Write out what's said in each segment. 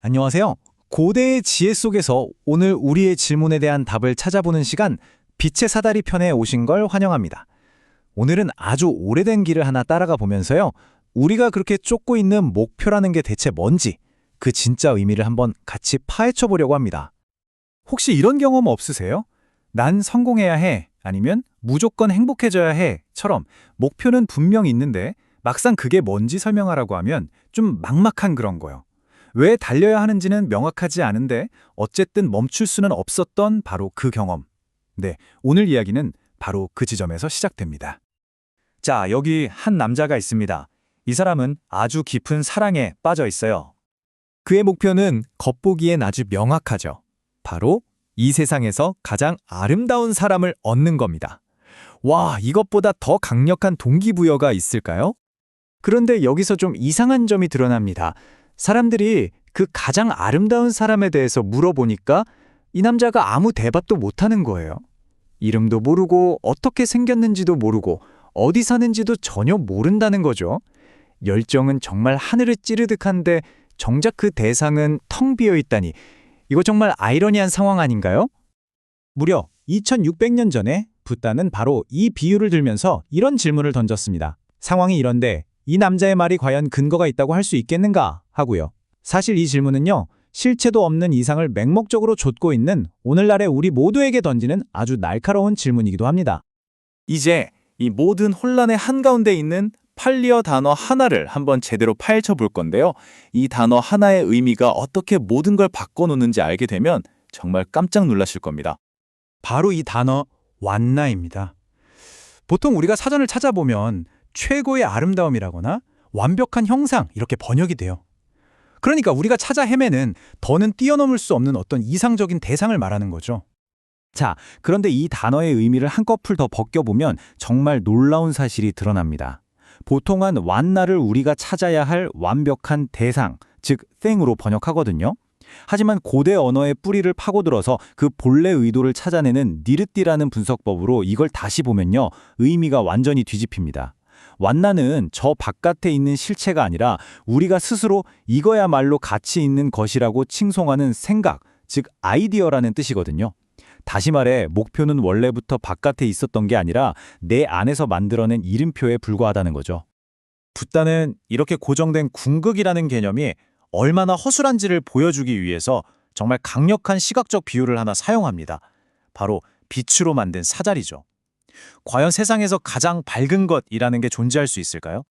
안녕하세요. 고대의 지혜 속에서 오늘 우리의 질문에 대한 답을 찾아보는 시간, 빛의 사다리 편에 오신 걸 환영합니다. 오늘은 아주 오래된 길을 하나 따라가 보면서요. 우리가 그렇게 쫓고 있는 목표라는 게 대체 뭔지, 그 진짜 의미를 한번 같이 파헤쳐 보려고 합니다. 혹시 이런 경험 없으세요? 난 성공해야 해, 아니면 무조건 행복해져야 해,처럼 목표는 분명히 있는데 막상 그게 뭔지 설명하라고 하면 좀 막막한 그런 거요. 왜 달려야 하는지는 명확하지 않은데 어쨌든 멈출 수는 없었던 바로 그 경험. 네, 오늘 이야기는 바로 그 지점에서 시작됩니다. 자, 여기 한 남자가 있습니다. 이 사람은 아주 깊은 사랑에 빠져 있어요. 그의 목표는 겉보기엔 아주 명확하죠. 바로 이 세상에서 가장 아름다운 사람을 얻는 겁니다. 와, 이것보다 더 강력한 동기부여가 있을까요? 그런데 여기서 좀 이상한 점이 드러납니다. 사람들이 그 가장 아름다운 사람에 대해서 물어보니까 이 남자가 아무 대답도 못하는 거예요. 이름도 모르고 어떻게 생겼는지도 모르고 어디 사는지도 전혀 모른다는 거죠. 열정은 정말 하늘을 찌르듯한데 정작 그 대상은 텅 비어 있다니. 이거 정말 아이러니한 상황 아닌가요? 무려 2600년 전에 붓다는 바로 이 비유를 들면서 이런 질문을 던졌습니다. 상황이 이런데 이 남자의 말이 과연 근거가 있다고 할 수 있겠는가 하고요. 사실 이 질문은요, 실체도 없는 이상을 맹목적으로 좇고 있는 오늘날의 우리 모두에게 던지는 아주 날카로운 질문이기도 합니다. 이제 이 모든 혼란의 한가운데 있는 팔리어 단어 하나를 한번 제대로 파헤쳐 볼 건데요. 이 단어 하나의 의미가 어떻게 모든 걸 바꿔놓는지 알게 되면 정말 깜짝 놀라실 겁니다. 바로 이 단어 완나입니다. 보통 우리가 사전을 찾아보면 최고의 아름다움이라거나 완벽한 형상 이렇게 번역이 돼요. 그러니까 우리가 찾아 헤매는 더는 뛰어넘을 수 없는 어떤 이상적인 대상을 말하는 거죠. 자, 그런데 이 단어의 의미를 한꺼풀 더 벗겨보면 정말 놀라운 사실이 드러납니다. 보통은 완나를 우리가 찾아야 할 완벽한 대상, 즉 thing으로 번역하거든요. 하지만 고대 언어의 뿌리를 파고들어서 그 본래 의도를 찾아내는 니르띠라는 분석법으로 이걸 다시 보면요, 의미가 완전히 뒤집힙니다. 완나는 저 바깥에 있는 실체가 아니라 우리가 스스로 이거야말로 가치 있는 것이라고 칭송하는 생각, 즉 아이디어라는 뜻이거든요. 다시 말해 목표는 원래부터 바깥에 있었던 게 아니라 내 안에서 만들어낸 이름표에 불과하다는 거죠. 붓다는 이렇게 고정된 궁극이라는 개념이 얼마나 허술한지를 보여주기 위해서 정말 강력한 시각적 비유를 하나 사용합니다. 바로 빛으로 만든 사다리죠. 과연 세상에서 가장 밝은 것이라는 게 존재할 수 있을까요?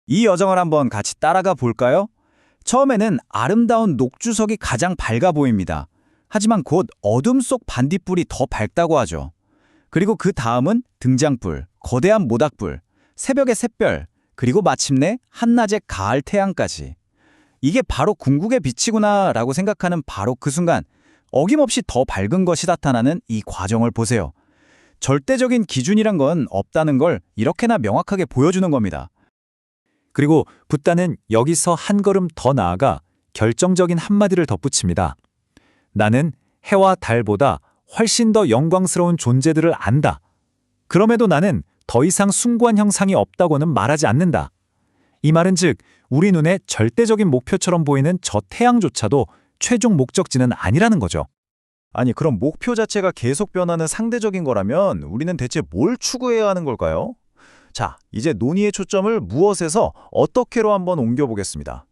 이 여정을 한번 같이 따라가 볼까요? 처음에는 아름다운 녹주석이 가장 밝아 보입니다. 하지만 곧 어둠 속 반딧불이 더 밝다고 하죠. 그리고 그 다음은 등장불, 거대한 모닥불, 새벽의 샛별, 그리고 마침내 한낮의 가을 태양까지. 이게 바로 궁극의 빛이구나 라고 생각하는 바로 그 순간 어김없이 더 밝은 것이 나타나는 이 과정을 보세요. 절대적인 기준이란 건 없다는 걸 이렇게나 명확하게 보여주는 겁니다. 그리고 붓다는 여기서 한 걸음 더 나아가 결정적인 한마디를 덧붙입니다. 나는 해와 달보다 훨씬 더 영광스러운 존재들을 안다. 그럼에도 나는 더 이상 숭고한 형상이 없다고는 말하지 않는다. 이 말은 즉 우리 눈에 절대적인 목표처럼 보이는 저 태양조차도 최종 목적지는 아니라는 거죠. 아니, 그럼 목표 자체가 계속 변하는 상대적인 거라면 우리는 대체 뭘 추구해야 하는 걸까요? 자, 이제 논의의 초점을 무엇에서 어떻게로 한번 옮겨보겠습니다.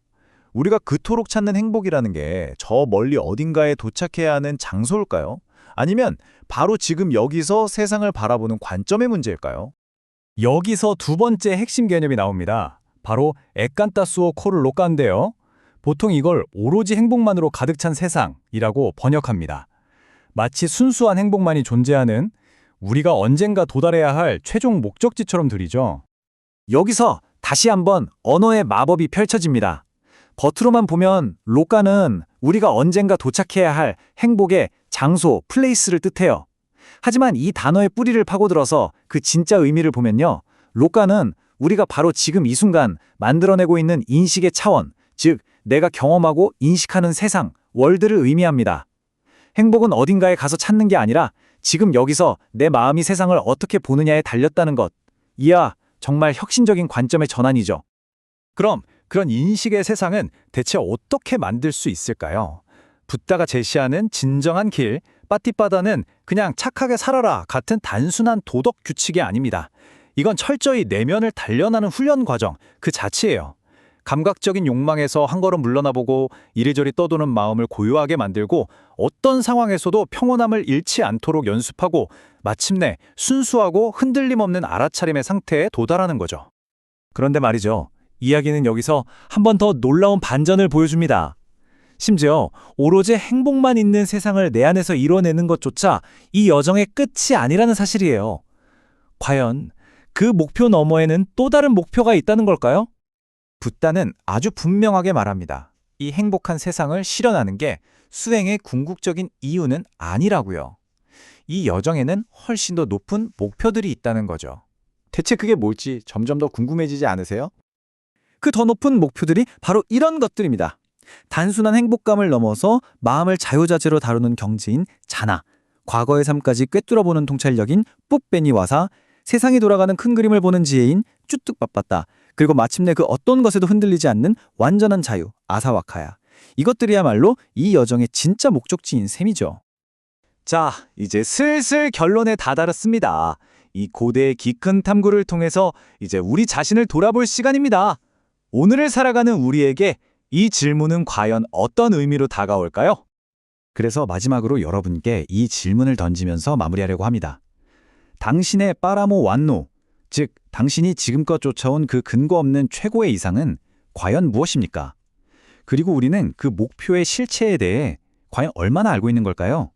우리가 그토록 찾는 행복이라는 게 저 멀리 어딘가에 도착해야 하는 장소일까요? 아니면 바로 지금 여기서 세상을 바라보는 관점의 문제일까요? 여기서 두 번째 핵심 개념이 나옵니다. 바로 에칸타수오 코를 로카인데요. 보통 이걸 오로지 행복만으로 가득 찬 세상이라고 번역합니다. 마치 순수한 행복만이 존재하는 우리가 언젠가 도달해야 할 최종 목적지처럼 들리죠. 여기서 다시 한번 언어의 마법이 펼쳐집니다. 겉으로만 보면 로카는 우리가 언젠가 도착해야 할 행복의 장소, 플레이스를 뜻해요. 하지만 이 단어의 뿌리를 파고들어서 그 진짜 의미를 보면요. 로카는 우리가 바로 지금 이 순간 만들어내고 있는 인식의 차원, 즉 내가 경험하고 인식하는 세상, 월드를 의미합니다. 행복은 어딘가에 가서 찾는 게 아니라 지금 여기서 내 마음이 세상을 어떻게 보느냐에 달렸다는 것. 이야, 정말 혁신적인 관점의 전환이죠. 그럼 그런 인식의 세상은 대체 어떻게 만들 수 있을까요? 붓다가 제시하는 진정한 길, 빠띠빠다는 그냥 착하게 살아라 같은 단순한 도덕 규칙이 아닙니다. 이건 철저히 내면을 단련하는 훈련 과정 그 자체예요. 감각적인 욕망에서 한 걸음 물러나보고 이리저리 떠도는 마음을 고요하게 만들고 어떤 상황에서도 평온함을 잃지 않도록 연습하고 마침내 순수하고 흔들림 없는 알아차림의 상태에 도달하는 거죠. 그런데 말이죠. 이야기는 여기서 한 번 더 놀라운 반전을 보여줍니다. 심지어 오로지 행복만 있는 세상을 내 안에서 이뤄내는 것조차 이 여정의 끝이 아니라는 사실이에요. 과연 그 목표 너머에는 또 다른 목표가 있다는 걸까요? 붓다는 아주 분명하게 말합니다. 이 행복한 세상을 실현하는 게 수행의 궁극적인 이유는 아니라고요. 이 여정에는 훨씬 더 높은 목표들이 있다는 거죠. 대체 그게 뭘지 점점 더 궁금해지지 않으세요? 그 더 높은 목표들이 바로 이런 것들입니다. 단순한 행복감을 넘어서 마음을 자유자재로 다루는 경지인 자나, 과거의 삶까지 꿰뚫어보는 통찰력인 뿌빼니와사, 세상이 돌아가는 큰 그림을 보는 지혜인 쭈뚝빠빠따, 그리고 마침내 그 어떤 것에도 흔들리지 않는 완전한 자유, 아사와카야. 이것들이야말로 이 여정의 진짜 목적지인 셈이죠. 자, 이제 슬슬 결론에 다다랐습니다. 이 고대의 깊은 탐구를 통해서 이제 우리 자신을 돌아볼 시간입니다. 오늘을 살아가는 우리에게 이 질문은 과연 어떤 의미로 다가올까요? 그래서 마지막으로 여러분께 이 질문을 던지면서 마무리하려고 합니다. 당신의 빠라모 완노, 즉 당신이 지금껏 쫓아온 그 근거 없는 최고의 이상은 과연 무엇입니까? 그리고 우리는 그 목표의 실체에 대해 과연 얼마나 알고 있는 걸까요?